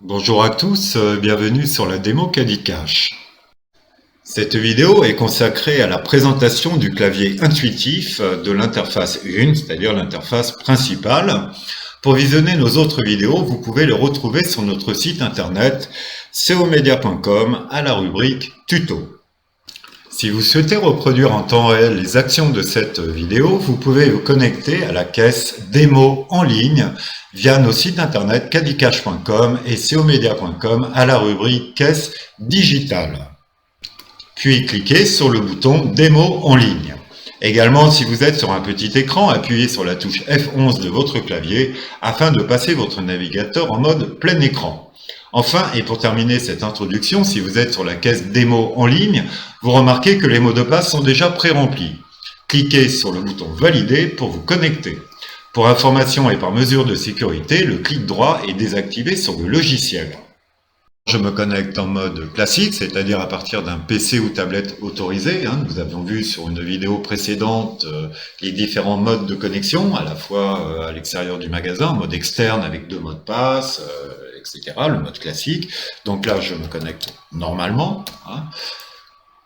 Bonjour à tous, bienvenue sur la démo Cadicache. Cette vidéo est consacrée à la présentation du clavier intuitif de l'interface 1, c'est-à-dire l'interface principale. Pour visionner nos autres vidéos, vous pouvez les retrouver sur notre site internet comedia.com à la rubrique Tuto. Si vous souhaitez reproduire en temps réel les actions de cette vidéo, vous pouvez vous connecter à la caisse démo en ligne via nos sites internet cadicache.com et comedia.com à la rubrique caisse digitale. Puis cliquez sur le bouton démo en ligne. Également, si vous êtes sur un petit écran, appuyez sur la touche F11 de votre clavier afin de passer votre navigateur en mode plein écran. Enfin, et pour terminer cette introduction, si vous êtes sur la caisse démo en ligne, vous remarquez que les mots de passe sont déjà pré-remplis. Cliquez sur le bouton valider pour vous connecter. Pour information et par mesure de sécurité, le clic droit est désactivé sur le logiciel. Je me connecte en mode classique, c'est-à-dire à partir d'un PC ou tablette autorisé. Nous avions vu sur une vidéo précédente les différents modes de connexion, à la fois à l'extérieur du magasin, en mode externe avec 2 mots de passe, etc., le mode classique. Donc là, je me connecte normalement.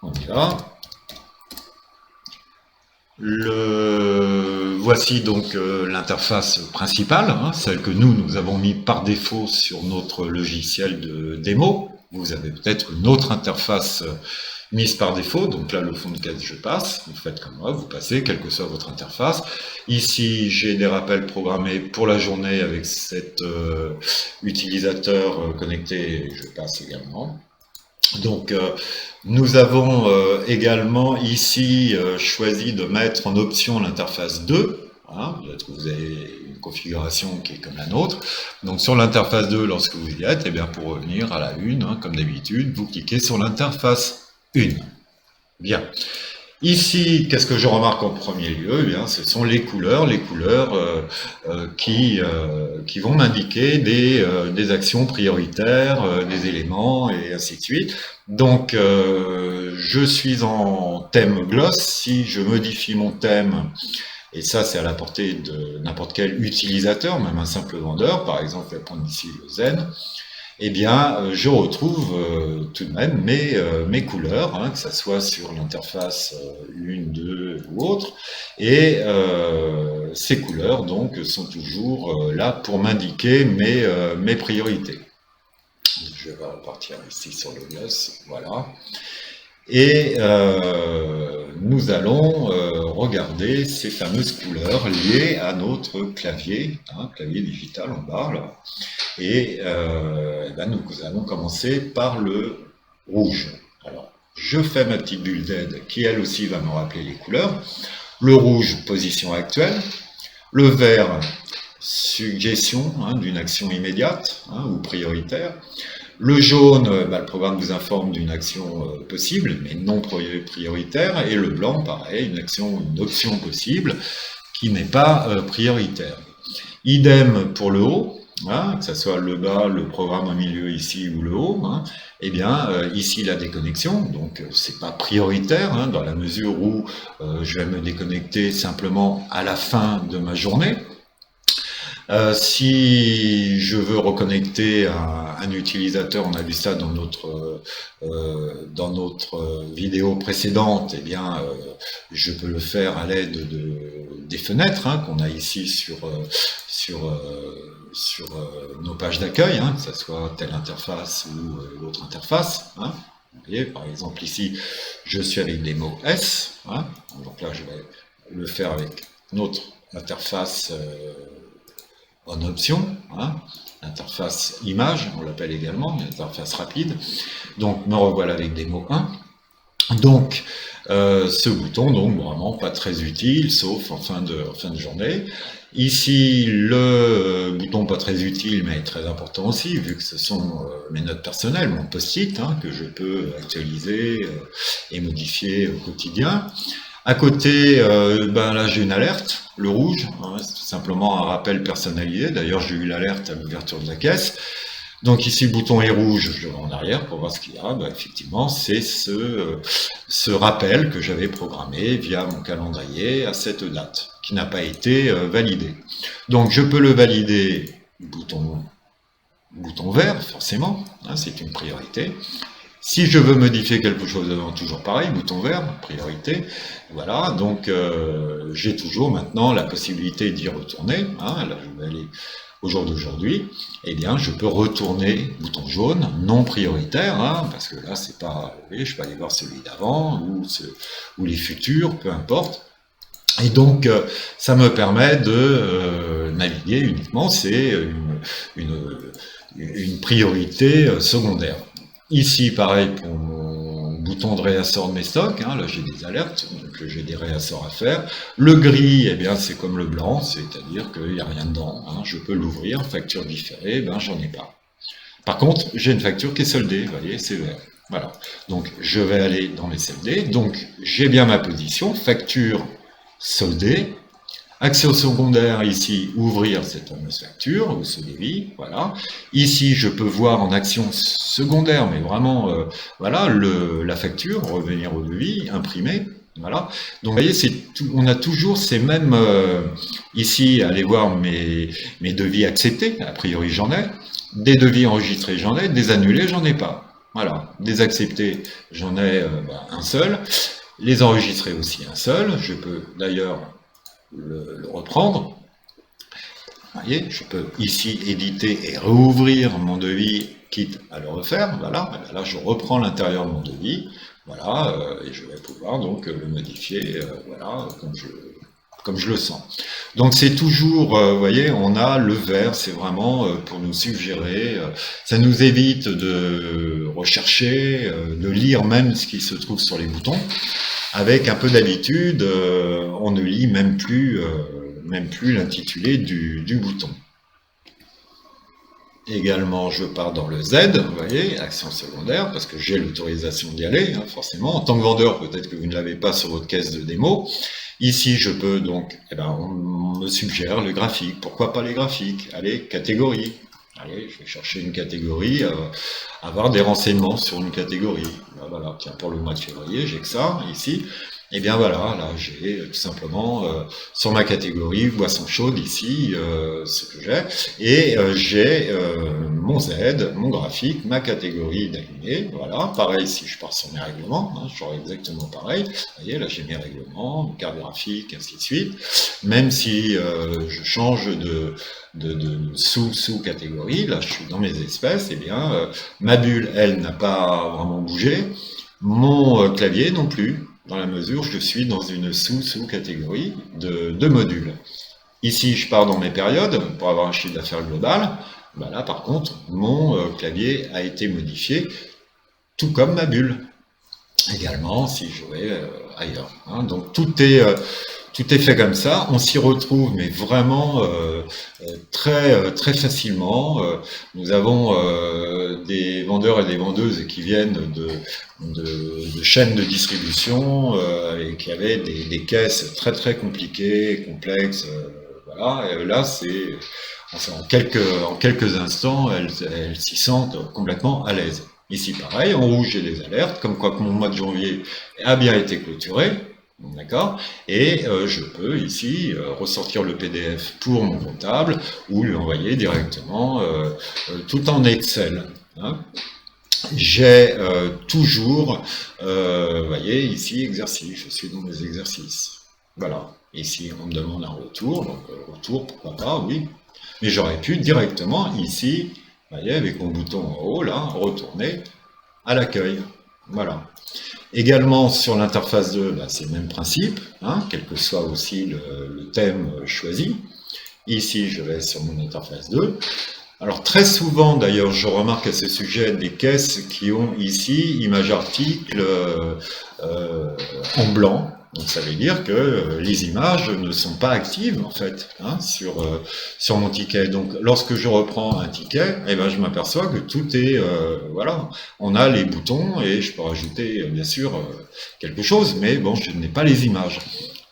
On y va. Voici donc l'interface principale, celle que nous avons mis par défaut sur notre logiciel de démo. Vous avez peut-être une autre interface mise par défaut, donc là le fond de caisse je passe, vous faites comme moi, vous passez, quelle que soit votre interface. Ici j'ai des rappels programmés pour la journée avec cet utilisateur connecté, je passe également. Donc nous avons également ici choisi de mettre en option l'interface 2. Peut-être que vous avez une configuration qui est comme la nôtre. Donc sur l'interface 2, lorsque vous y êtes, pour revenir à la 1, comme d'habitude, vous cliquez sur l'interface 1. Bien. Ici, qu'est-ce que je remarque en premier lieu? Ce sont les couleurs qui vont m'indiquer des actions prioritaires, des éléments, et ainsi de suite. Donc, je suis en thème gloss. Si je modifie mon thème, et ça c'est à la portée de n'importe quel utilisateur, même un simple vendeur, par exemple, je vais prendre ici le Zen, je retrouve tout de même mes couleurs, que ce soit sur l'interface 1, 2 ou autre, et ces couleurs donc sont toujours là pour m'indiquer mes priorités. Je vais repartir ici sur le gloss, voilà. Et nous allons regarder ces fameuses couleurs liées à notre clavier, clavier digital en bas, là. Et nous allons commencer par le rouge. Alors, je fais ma petite bulle d'aide qui, elle aussi, va me rappeler les couleurs. Le rouge, position actuelle. Le vert, suggestion d'une action immédiate ou prioritaire. Le jaune, le programme vous informe d'une action possible, mais non prioritaire. Et le blanc, pareil, une option possible qui n'est pas prioritaire. Idem pour le haut. Que ce soit le bas, le programme au milieu ici ou le haut, ici la déconnexion, donc c'est pas prioritaire dans la mesure où je vais me déconnecter simplement à la fin de ma journée. Si je veux reconnecter un utilisateur, on a vu ça dans notre vidéo précédente, je peux le faire à l'aide des fenêtres qu'on a ici sur nos pages d'accueil, que ce soit telle interface ou l'autre interface. Vous voyez, par exemple ici, je suis avec des mots S, donc là je vais le faire avec notre interface en option, l'interface image, on l'appelle également, l'interface rapide. Donc me revoilà avec des mots 1. Donc ce bouton, donc vraiment pas très utile, sauf en fin de journée. Ici, le bouton pas très utile, mais très important aussi, vu que ce sont mes notes personnelles, mon post-it, que je peux actualiser et modifier au quotidien. À côté, là j'ai une alerte, le rouge, c'est tout simplement un rappel personnalisé. D'ailleurs, j'ai eu l'alerte à l'ouverture de la caisse. Donc ici, le bouton est rouge, je vais en arrière pour voir ce qu'il y a. Effectivement, c'est ce rappel que j'avais programmé via mon calendrier à cette date, qui n'a pas été validé. Donc je peux le valider, bouton bouton vert, forcément, hein, c'est une priorité. Si je veux modifier quelque chose, toujours pareil, bouton vert, priorité. Voilà, donc j'ai toujours maintenant la possibilité d'y retourner. Hein, là, je vais aller au jour d'aujourd'hui. Eh bien, je peux retourner, bouton jaune, non prioritaire, hein, parce que là, c'est pas, vous voyez, je peux aller voir celui d'avant ou les futurs, peu importe. Et donc, ça me permet de naviguer uniquement, c'est une priorité secondaire. Ici, pareil pour mon bouton de réassort de mes stocks, hein, là j'ai des alertes, donc j'ai des réassorts à faire. Le gris, eh bien c'est comme le blanc, c'est-à-dire qu'il n'y a rien dedans, hein, je peux l'ouvrir, facture différée, ben j'en ai pas. Par contre, j'ai une facture qui est soldée, vous voyez, c'est vert. Voilà, donc je vais aller dans mes soldés, donc j'ai bien ma position, facture soldée. Action secondaire, ici, ouvrir cette fameuse facture, ou ce devis, voilà. Ici, je peux voir en action secondaire, mais vraiment, voilà, la facture, revenir au devis, imprimer, voilà. Donc, vous voyez, on a toujours ces mêmes, ici, allez voir mes devis acceptés, a priori j'en ai, des devis enregistrés j'en ai, des annulés j'en ai pas. Voilà, des acceptés j'en ai un seul, les enregistrés aussi un seul, je peux d'ailleurs le reprendre. Vous voyez, je peux ici éditer et rouvrir mon devis, quitte à le refaire. Voilà, et là je reprends l'intérieur de mon devis. Voilà, et je vais pouvoir donc le modifier, voilà, comme je le sens. Donc c'est toujours, vous voyez, on a le vert, c'est vraiment pour nous suggérer, ça nous évite de rechercher, de lire même ce qui se trouve sur les boutons. Avec un peu d'habitude, on ne lit même plus l'intitulé du bouton. Également, je pars dans le Z, vous voyez, action secondaire, parce que j'ai l'autorisation d'y aller, hein, forcément. En tant que vendeur, peut-être que vous ne l'avez pas sur votre caisse de démo. Ici, je peux donc, on me suggère le graphique. Pourquoi pas les graphiques? Allez, catégorie. Allez, je vais chercher une catégorie, avoir des renseignements sur une catégorie. Là, voilà, tiens, pour le mois de février, j'ai que ça, ici. Et bien voilà, là, j'ai tout simplement, sur ma catégorie, boisson chaude, ici, ce que j'ai. Et j'ai mon Z, mon graphique, ma catégorie d'allumé. Voilà, pareil, si je pars sur mes règlements, hein, j'aurai exactement pareil. Vous voyez, là, j'ai mes règlements, mes cartes graphiques, ainsi de suite. Même si je change de sous-catégorie, là je suis dans mes espèces, et bien ma bulle, elle, n'a pas vraiment bougé, mon clavier non plus, dans la mesure où je suis dans une sous-catégorie de modules. Ici, je pars dans mes périodes pour avoir un chiffre d'affaires global. Ben là, par contre, mon clavier a été modifié, tout comme ma bulle. Également, si je vais ailleurs. Hein. Donc tout est fait comme ça, on s'y retrouve, mais vraiment très facilement. Nous avons des vendeurs et des vendeuses qui viennent de chaînes de distribution et qui avaient des caisses très compliquées, complexes. Voilà, et là, en quelques instants, elles s'y sentent complètement à l'aise. Ici, pareil, en rouge, j'ai des alertes, comme quoi que mon mois de janvier a bien été clôturé. D'accord. Et je peux ici ressortir le PDF pour mon comptable ou lui envoyer directement tout en Excel. Hein. J'ai toujours, vous voyez, ici, exercice, je suis dans mes exercices. Voilà. Ici, on me demande un retour, donc retour, pourquoi pas, oui. Mais j'aurais pu directement ici, vous voyez, avec mon bouton en haut, là, retourner à l'accueil. Voilà. Également sur l'interface 2, c'est le même principe, hein, quel que soit aussi le thème choisi. Ici, je vais sur mon interface 2. Alors très souvent, d'ailleurs, je remarque à ce sujet des caisses qui ont ici image article en blanc. Donc ça veut dire que les images ne sont pas actives en fait hein, sur mon ticket. Donc lorsque je reprends un ticket, eh ben, je m'aperçois que tout est voilà, on a les boutons et je peux rajouter bien sûr quelque chose, mais bon, je n'ai pas les images.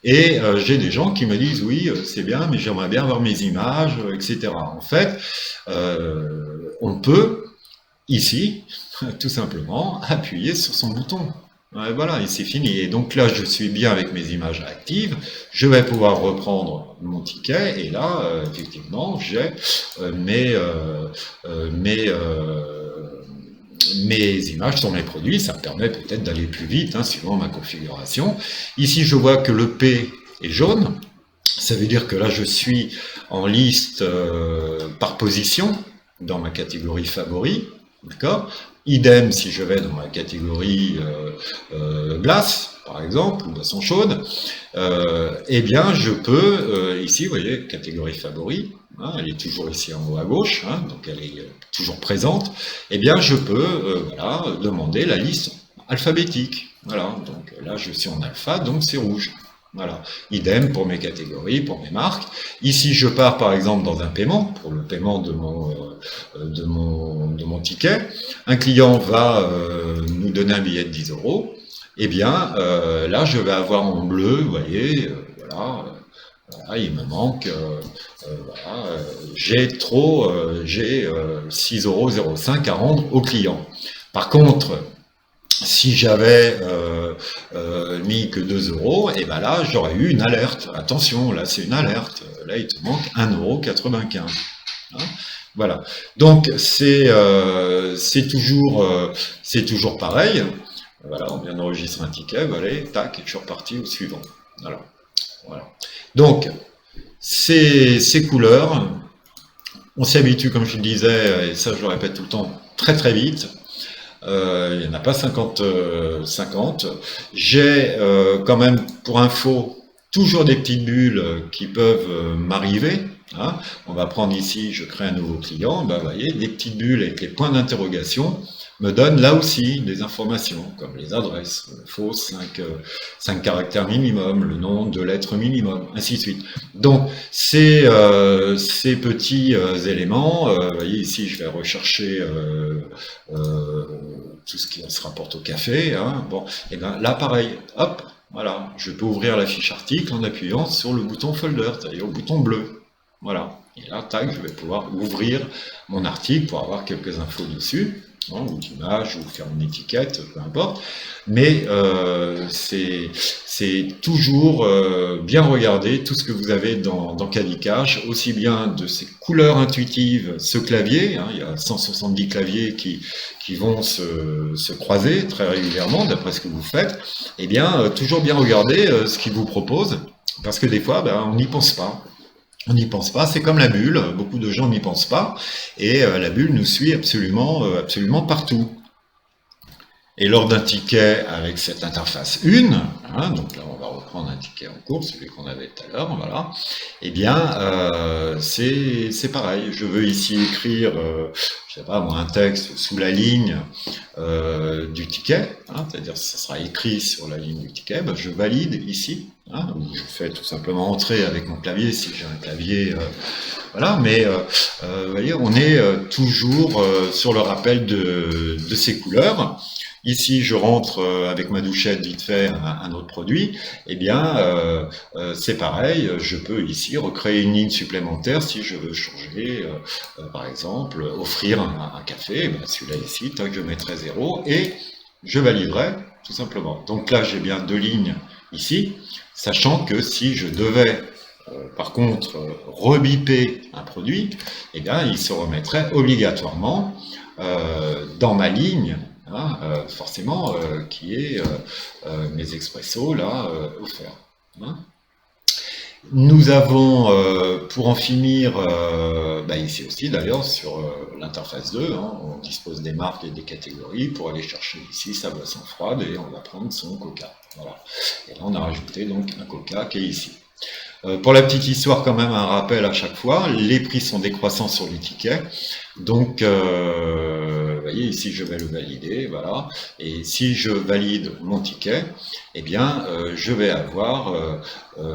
Et j'ai des gens qui me disent oui, c'est bien, mais j'aimerais bien avoir mes images, etc. En fait, on peut ici tout simplement appuyer sur son bouton. Ouais, voilà, et c'est fini. Et donc là, je suis bien avec mes images actives. Je vais pouvoir reprendre mon ticket. Et là, effectivement, j'ai euh, mes, euh, mes images sur mes produits. Ça me permet peut-être d'aller plus vite, hein, suivant ma configuration. Ici, je vois que le P est jaune. Ça veut dire que là, je suis en liste par position dans ma catégorie favoris. D'accord. Idem si je vais dans ma catégorie glace, par exemple, ou boisson chaude, eh bien, je peux, ici, vous voyez, catégorie favoris, hein, elle est toujours ici en haut à gauche, hein, donc elle est toujours présente, eh bien, je peux voilà, demander la liste alphabétique. Voilà, donc là, je suis en alpha, donc c'est rouge. Voilà. Idem pour mes catégories, pour mes marques. Ici, je pars par exemple dans un paiement, pour le paiement de mon ticket. Un client va nous donner un billet de 10 euros. Eh bien, là, je vais avoir en bleu, vous voyez, voilà, voilà, il me manque, voilà, j'ai 6,05 € à rendre au client. Par contre, si j'avais mis que 2 euros, et ben là, j'aurais eu une alerte. Attention, là, c'est une alerte. Là, il te manque 1,95 €. Hein, voilà. Donc, c'est toujours pareil. Voilà, on vient d'enregistrer un ticket, voilà, tac, et je suis reparti au suivant. Voilà. Voilà. Donc, ces couleurs, on s'habitue, comme je le disais, et ça je le répète tout le temps, très très vite. Il n'y en a pas 50-50. J'ai quand même, pour info, toujours des petites bulles qui peuvent m'arriver. Hein. On va prendre ici, je crée un nouveau client, ben, vous voyez, des petites bulles avec les points d'interrogation me donnent là aussi des informations, comme les adresses, faux, 5 caractères minimum, le nom, 2 lettres minimum, ainsi de suite. Donc, ces petits éléments, vous voyez ici, je vais rechercher tout ce qui se rapporte au café. Hein. Bon, et bien là, pareil, hop, voilà, je peux ouvrir la fiche article en appuyant sur le bouton folder, c'est-à-dire le bouton bleu. Voilà. Et là, tac, je vais pouvoir ouvrir mon article pour avoir quelques infos dessus, hein, ou d'images, ou faire une étiquette, peu importe. Mais c'est toujours bien regarder tout ce que vous avez dans Candy Cash, aussi bien de ces couleurs intuitives, ce clavier, hein, il y a 170 claviers qui vont se croiser très régulièrement, d'après ce que vous faites, et bien, toujours bien regarder ce qu'ils vous proposent, parce que des fois, ben, on n'y pense pas. On n'y pense pas, c'est comme la bulle, beaucoup de gens n'y pensent pas, et la bulle nous suit absolument, absolument partout. Et lors d'un ticket avec cette interface 1, hein, donc là on va reprendre un ticket en cours, celui qu'on avait tout à l'heure, voilà, eh bien c'est pareil, je veux ici écrire, je sais pas moi, un texte sous la ligne du ticket, hein, c'est-à-dire que ça sera écrit sur la ligne du ticket, ben, je valide ici, hein, ou je fais tout simplement entrer avec mon clavier si j'ai un clavier, voilà, mais vous voyez, on est toujours sur le rappel de ces couleurs. Ici, je rentre avec ma douchette vite fait un autre produit. Eh bien, c'est pareil. Je peux ici recréer une ligne supplémentaire si je veux changer, par exemple, offrir un café. Ben, celui-là ici, tac, je mettrai 0 et je validerai tout simplement. Donc là, j'ai bien 2 lignes ici, sachant que si je devais par contre rebiper un produit, eh bien, il se remettrait obligatoirement dans ma ligne. Hein, forcément, qui est mes expressos là offerts. Hein. Nous avons, pour en finir, bah ici aussi d'ailleurs sur l'interface 2, hein, on dispose des marques et des catégories pour aller chercher ici sa boisson froide et on va prendre son coca. Voilà. Et là on a rajouté donc un coca qui est ici. Pour la petite histoire, quand même, un rappel à chaque fois, les prix sont décroissants sur les tickets. Donc, vous voyez, ici, je vais le valider, voilà. Et si je valide mon ticket, eh bien, je vais avoir vous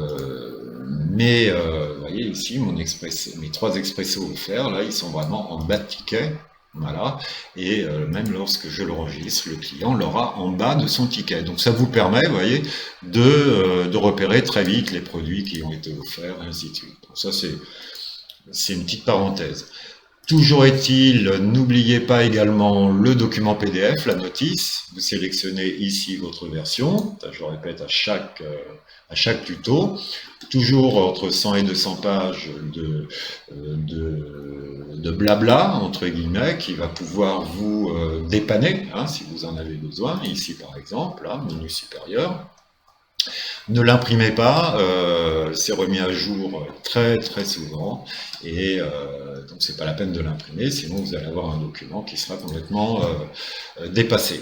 voyez ici, mes 3 expressos offerts, là, ils sont vraiment en bas de ticket. Voilà, et même lorsque je l'enregistre, le client l'aura en bas de son ticket. Donc ça vous permet, vous voyez, de repérer très vite les produits qui ont été offerts, et ainsi de suite. Donc ça, c'est une petite parenthèse. Toujours est-il, n'oubliez pas également le document PDF, la notice. Vous sélectionnez ici votre version. Ça, je le répète à chaque tuto. Toujours entre 100 et 200 pages de blabla, entre guillemets, qui va pouvoir vous dépanner, hein, si vous en avez besoin. Ici, par exemple, là, menu supérieur. Ne l'imprimez pas, c'est remis à jour très très souvent, et donc c'est pas la peine de l'imprimer, sinon vous allez avoir un document qui sera complètement dépassé.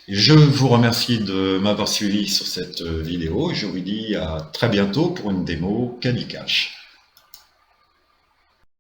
Je vous remercie de m'avoir suivi sur cette vidéo, et je vous dis à très bientôt pour une démo Candy Cash.